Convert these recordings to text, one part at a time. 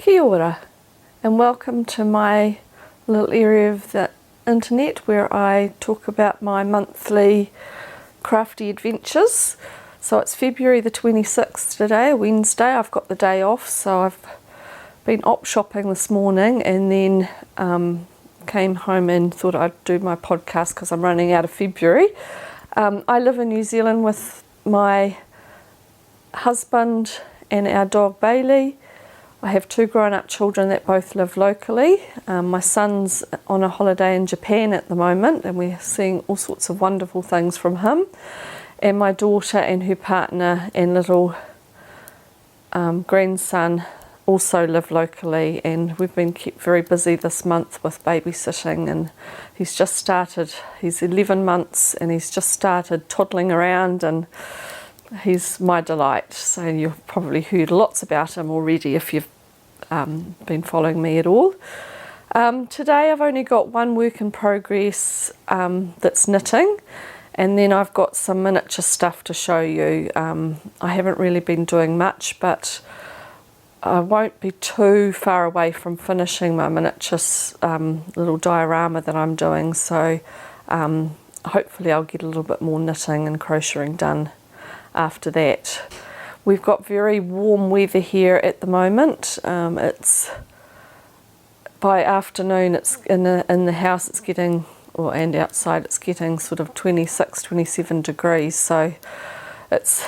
Kia ora, and welcome to my little area of the internet where I talk about my monthly crafty adventures. So it's February the 26th today, Wednesday. I've got the day off, so I've been op shopping this morning and then came home and thought I'd do my podcast because I'm running out of February. I live in New Zealand with my husband and our dog Bailey. I have two grown-up children that both live locally. My son's on a holiday in Japan at the moment and we're seeing all sorts of wonderful things from him. And my daughter and her partner and little grandson also live locally, and we've been kept very busy this month with babysitting, and he's 11 months and he's just started toddling around and he's my delight. So you've probably heard lots about him already if you've been following me at all. Today I've only got one work in progress that's knitting, and then I've got some miniature stuff to show you. I haven't really been doing much, but I won't be too far away from finishing my miniature little diorama that I'm doing, so hopefully I'll get a little bit more knitting and crocheting done after that. We've got very warm weather here at the moment. It's by afternoon, it's in the house it's getting, and outside it's getting sort of 26, 27 degrees, so it's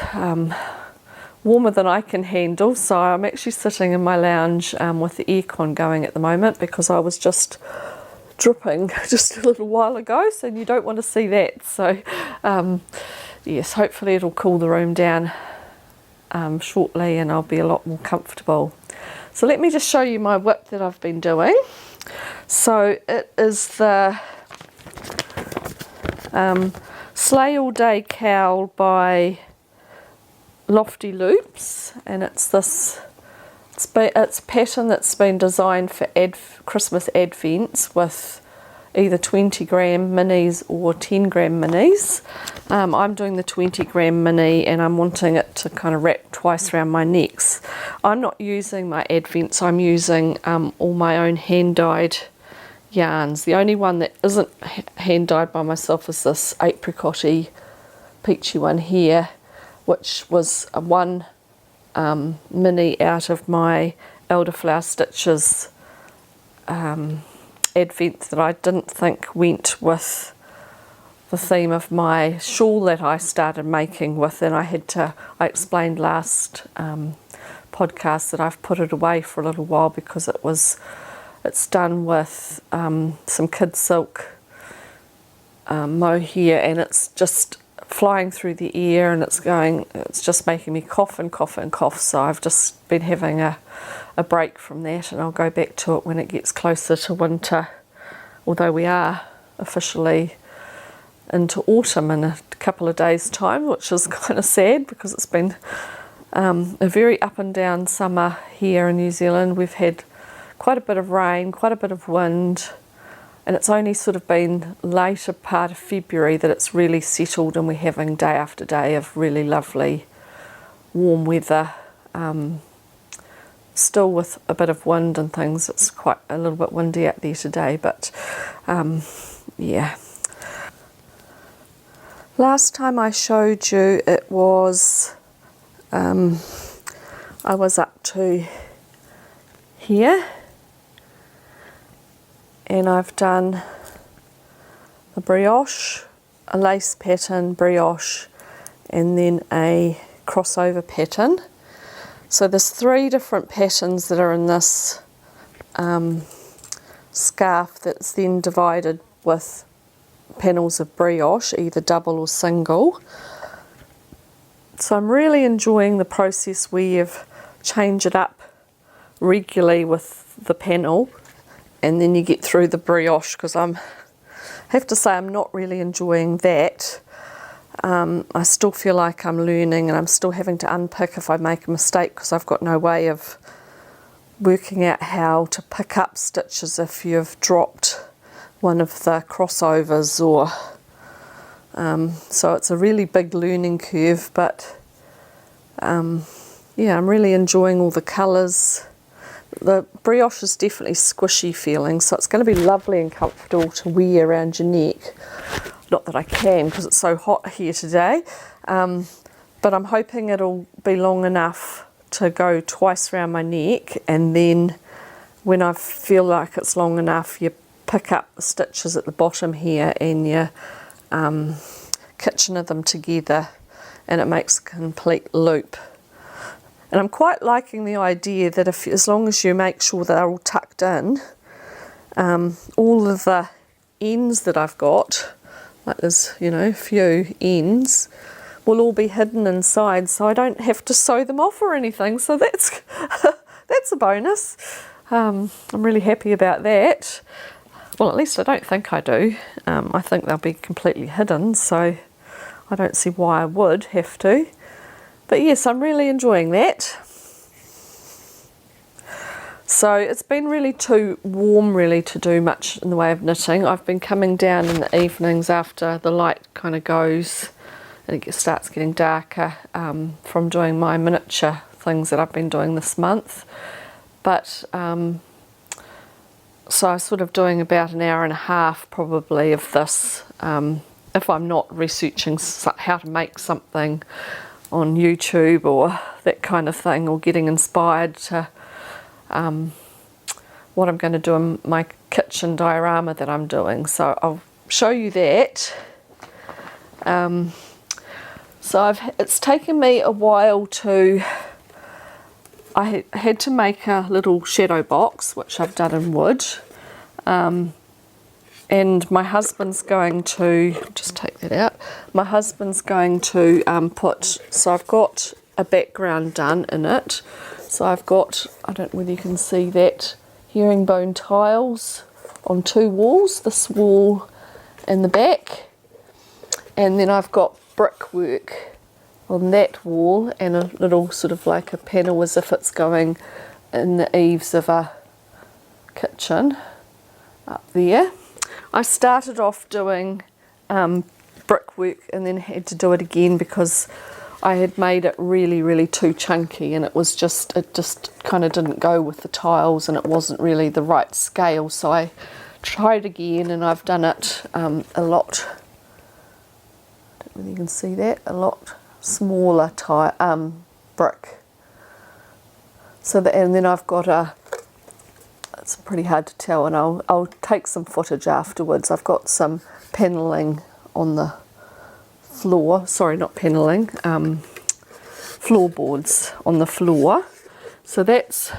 warmer than I can handle. So I'm actually sitting in my lounge with the aircon going at the moment because I was just dripping just a little while ago, so you don't want to see that. So yes, hopefully it'll cool the room down shortly and I'll be a lot more comfortable. So let me just show you my whip that I've been doing. So it is the Sleigh All Day Cowl by Lofty Loops, and it's a pattern that's been designed for Christmas advents with either 20 gram minis or 10 gram minis. I'm doing the 20 gram mini and I'm wanting it to kind of wrap twice around my necks. I'm not using my advents, I'm using all my own hand dyed yarns. The only one that isn't hand dyed by myself is this apricot-y peachy one here, which was one mini out of my Elderflower Stitches advent that I didn't think went with the theme of my shawl that I started making with, and I explained last podcast that I've put it away for a little while because it's done with some kid silk mohair, and it's just flying through the air and it's just making me cough and cough and cough. So I've just been having a break from that, and I'll go back to it when it gets closer to winter, although we are officially into autumn in a couple of days time, which is kind of sad because it's been a very up and down summer here in New Zealand. We've had quite a bit of rain, quite a bit of wind, and it's only sort of been later part of February that it's really settled and we're having day after day of really lovely warm weather. Still with a bit of wind and things. It's quite a little bit windy out there today, but yeah. Last time I showed you it was I was up to here and I've done the brioche, a lace pattern, brioche, and then a crossover pattern. So there's 3 different patterns that are in this scarf that's then divided with panels of brioche, either double or single. So I'm really enjoying the process where you've changed it up regularly with the panel and then you get through the brioche, because I have to say I'm not really enjoying that. I still feel like I'm learning and I'm still having to unpick if I make a mistake, because I've got no way of working out how to pick up stitches if you've dropped one of the crossovers, or so it's a really big learning curve, but yeah, I'm really enjoying all the colours. the brioche is definitely squishy feeling, so it's going to be lovely and comfortable to wear around your neck. Not that I can because it's so hot here today, but I'm hoping it'll be long enough to go twice around my neck, and then when I feel like it's long enough, you pick up the stitches at the bottom here and you Kitchener them together, and it makes a complete loop. And I'm quite liking the idea that as long as you make sure they're all tucked in, all of the ends that I've got, like there's, you know, a few ends, will all be hidden inside, so I don't have to sew them off or anything. So that's that's a bonus. I'm really happy about that. Well, at least I don't think I do. I think they'll be completely hidden, so I don't see why I would have to. But yes, I'm really enjoying that. So it's been really too warm really to do much in the way of knitting. I've been coming down in the evenings after the light kind of goes and it starts getting darker from doing my miniature things that I've been doing this month. But so I'm sort of doing about an hour and a half probably of this if I'm not researching how to make something on YouTube or that kind of thing, or getting inspired to what I'm going to do in my kitchen diorama that I'm doing. So I'll show you that. So it's taken me a while to, I had to make a little shadow box, which I've done in wood. And my husband's going to, just take that out, my husband's going to so I've got a background done in it. So I've got, I don't know whether you can see that, herringbone tiles on two walls, this wall and the back. And then I've got brickwork on that wall and a little sort of like a panel as if it's going in the eaves of a kitchen up there. I started off doing brickwork and then had to do it again because I had made it really too chunky, and it just kind of didn't go with the tiles, and it wasn't really the right scale. So I tried again, and I've done it a lot, I don't know whether you can see that, a lot smaller brick. So that, and then I've got it's pretty hard to tell, and I'll take some footage afterwards. I've got some panelling on the floor, sorry, not panelling, floorboards on the floor. So that's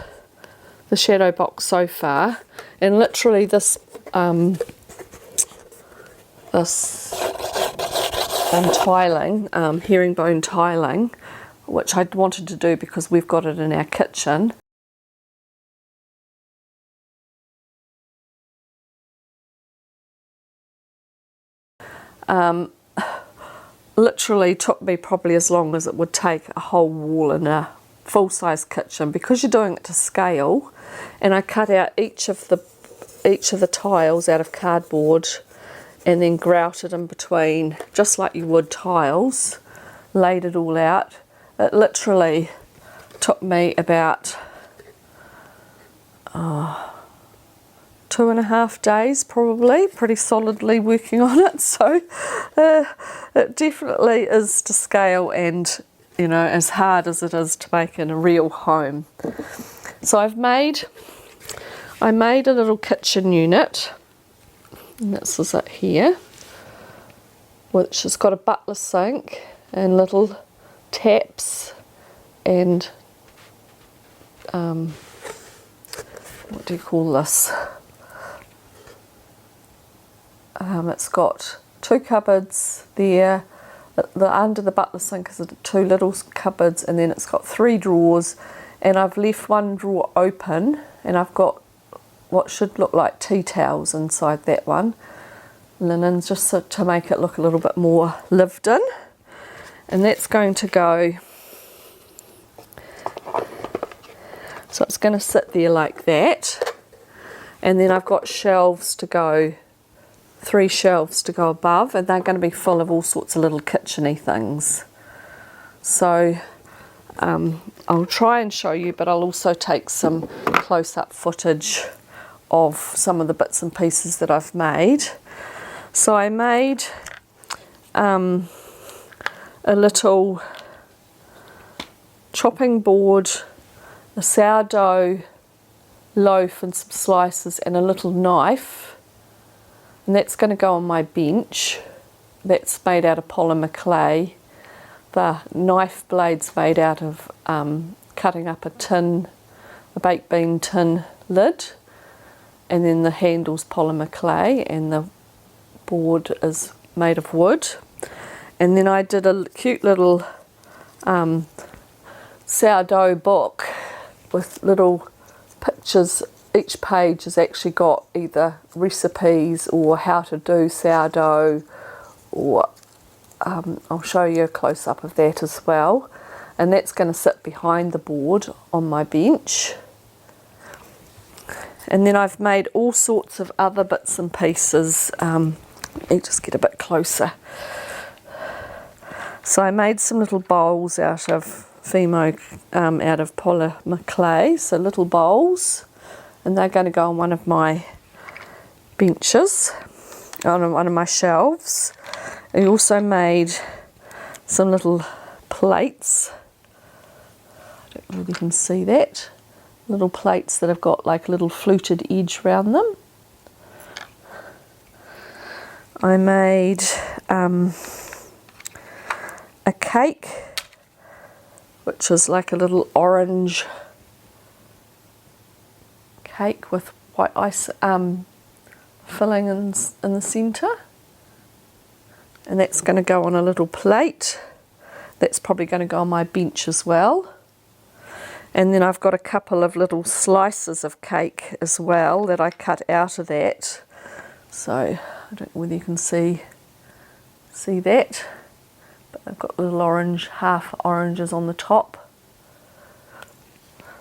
the shadow box so far, and literally this tiling, herringbone tiling, which I wanted to do because we've got it in our kitchen. Literally took me probably as long as it would take a whole wall in a full-size kitchen, because you're doing it to scale. And I cut out each of the tiles out of cardboard and then grouted in between just like you would tiles, laid it all out. It literally took me about 2.5 days probably, pretty solidly working on it. So it definitely is to scale, and you know, as hard as it is to make in a real home. So I made a little kitchen unit, and this is it here, which has got a butler sink and little taps and what do you call this? It's got two cupboards there. Under the butler sink is two little cupboards, and then it's got 3 drawers, and I've left one drawer open, and I've got what should look like tea towels inside that one, linens, just so, to make it look a little bit more lived in. And that's going to go, so it's going to sit there like that, and then I've got shelves to go, 3 shelves to go above, and they're going to be full of all sorts of little kitcheny things. So I'll try and show you, but I'll also take some close-up footage of some of the bits and pieces that I've made. So I made a little chopping board, a sourdough loaf and some slices and a little knife, and that's going to go on my bench. That's made out of polymer clay. The knife blade's made out of cutting up a baked bean tin lid, and then the handle's polymer clay, and the board is made of wood. And then I did a cute little sourdough book with little pictures. Each page has actually got either recipes or how to do sourdough, or I'll show you a close-up of that as well. And that's going to sit behind the board on my bench. And then I've made all sorts of other bits and pieces. Let me just get a bit closer. So I made some little bowls out of out of polymer clay, so little bowls, and they're going to go on one of my benches, on one of my shelves. I also made some little plates. I don't know if you can see that. Little plates that have got like a little fluted edge around them. I made a cake, which is like a little orange cake with white ice filling in the centre, and that's going to go on a little plate. That's probably going to go on my bench as well. And then I've got a couple of little slices of cake as well that I cut out of that. So I don't know whether you can see that, but I've got little orange, half oranges on the top.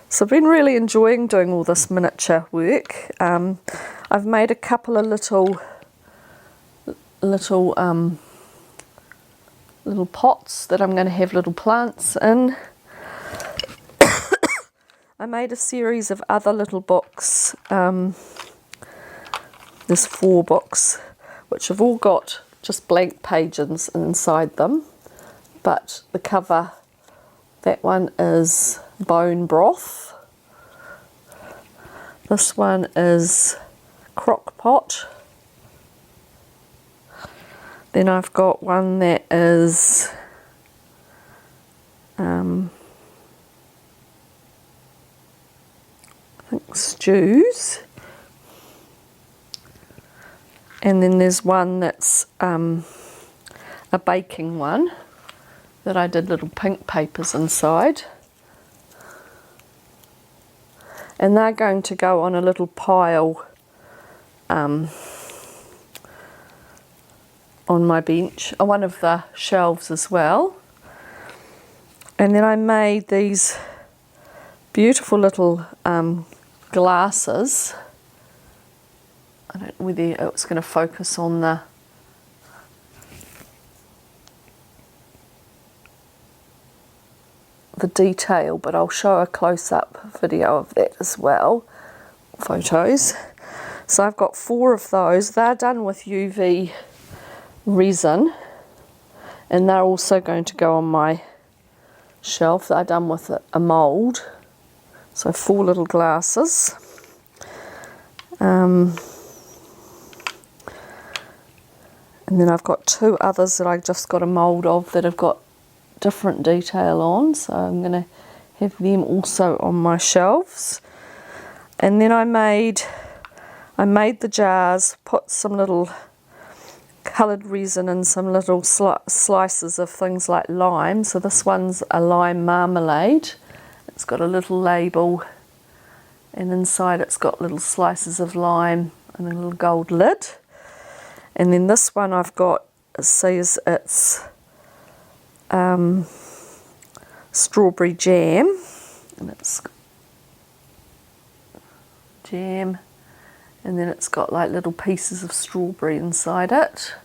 So I've been really enjoying doing all this miniature work. I've made a couple of little pots that I'm going to have little plants in. I made a series of other little books. There's 4 books, which have all got just blank pages inside them. But the cover, that one is bone broth. This one is crock pot. Then I've got one that is I think stews. And then there's one that's a baking one that I did little pink papers inside. And they're going to go on a little pile on my bench, on one of the shelves as well. And then I made these beautiful little glasses. I don't know whether it's going to focus on the detail, but I'll show a close-up video of that as well, photos. So I've got 4 of those. They're done with UV resin, and they're also going to go on my shelf. They're done with a mould. So 4 little glasses. And then I've got 2 others that I just got a mould of that have got different detail on, so I'm going to have them also on my shelves. And then I made the jars, put some little coloured resin and some little slices of things like lime. So this one's a lime marmalade. It's got a little label, and inside it's got little slices of lime and a little gold lid. And then this one I've got, it says it's strawberry jam, and it's jam, and then it's got like little pieces of strawberry inside it.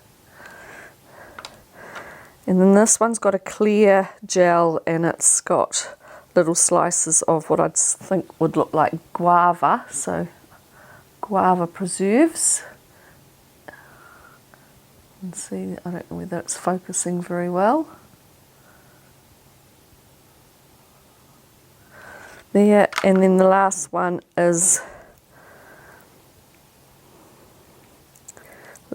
And then this one's got a clear gel, and it's got little slices of what I'd think would look like guava, so guava preserves. And see, I don't know whether it's focusing very well. There, and then the last one is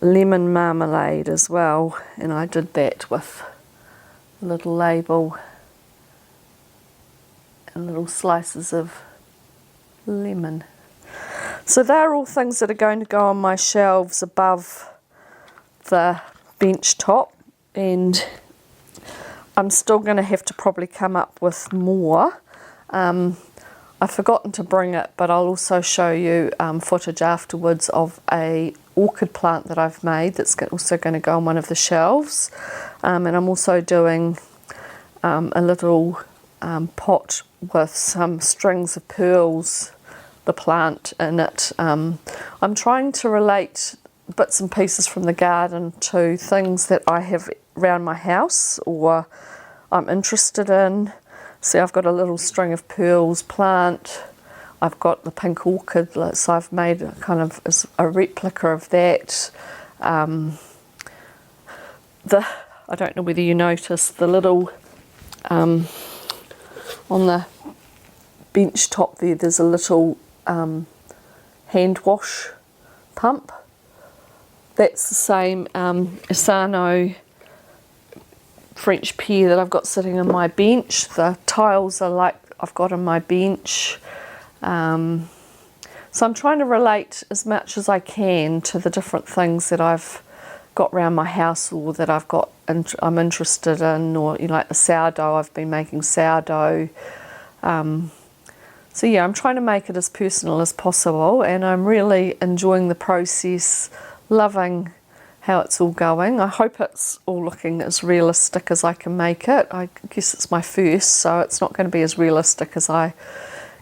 lemon marmalade as well, and I did that with a little label and little slices of lemon. So they're all things that are going to go on my shelves above the bench top, and I'm still going to have to probably come up with more. I've forgotten to bring it, but I'll also show you footage afterwards of a orchid plant that I've made that's also going to go on one of the shelves. And I'm also doing a little pot with some strings of pearls, the plant in it. I'm trying to relate bits and pieces from the garden to things that I have around my house or I'm interested in. See, I've got a little string of pearls plant. I've got the pink orchid, so I've made a kind of a replica of that. I don't know whether you noticed the little, on the bench top there's a little hand wash pump. That's the same Asano French pear that I've got sitting on my bench. The tiles are like I've got on my bench. So I'm trying to relate as much as I can to the different things that I've got around my house or that I've got I'm interested in, or like the sourdough. I've been making sourdough. So yeah, I'm trying to make it as personal as possible, and I'm really enjoying the process, loving how it's all going. I hope it's all looking as realistic as I can make it. I guess it's my first, so it's not going to be as realistic as I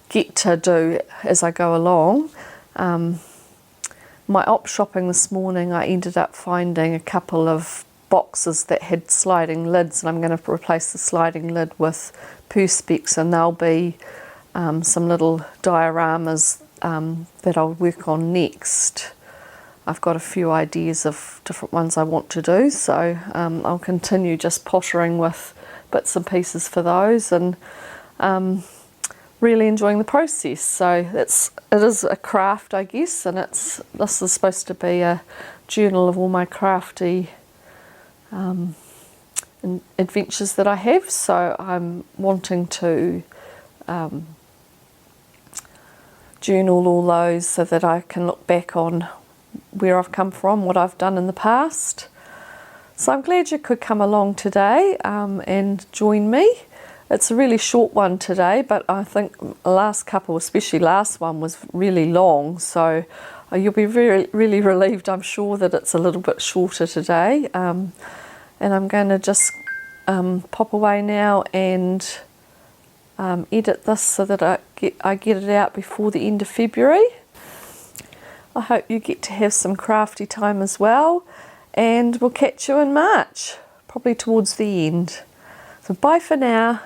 get to do as I go along. My op shopping this morning, I ended up finding a couple of boxes that had sliding lids, and I'm going to replace the sliding lid with perspex, and there'll be some little dioramas that I'll work on next. I've got a few ideas of different ones I want to do, so I'll continue just pottering with bits and pieces for those, and really enjoying the process. So it is a craft, I guess, and this is supposed to be a journal of all my crafty adventures that I have. So I'm wanting to journal all those so that I can look back on where I've come from, what I've done in the past. So I'm glad you could come along today and join me. It's a really short one today, but I think the last couple, especially last one, was really long. So you'll be really relieved, I'm sure, that it's a little bit shorter today. And I'm going to just pop away now and edit this so that I get it out before the end of February. I hope you get to have some crafty time as well, and we'll catch you in March, probably towards the end. So bye for now.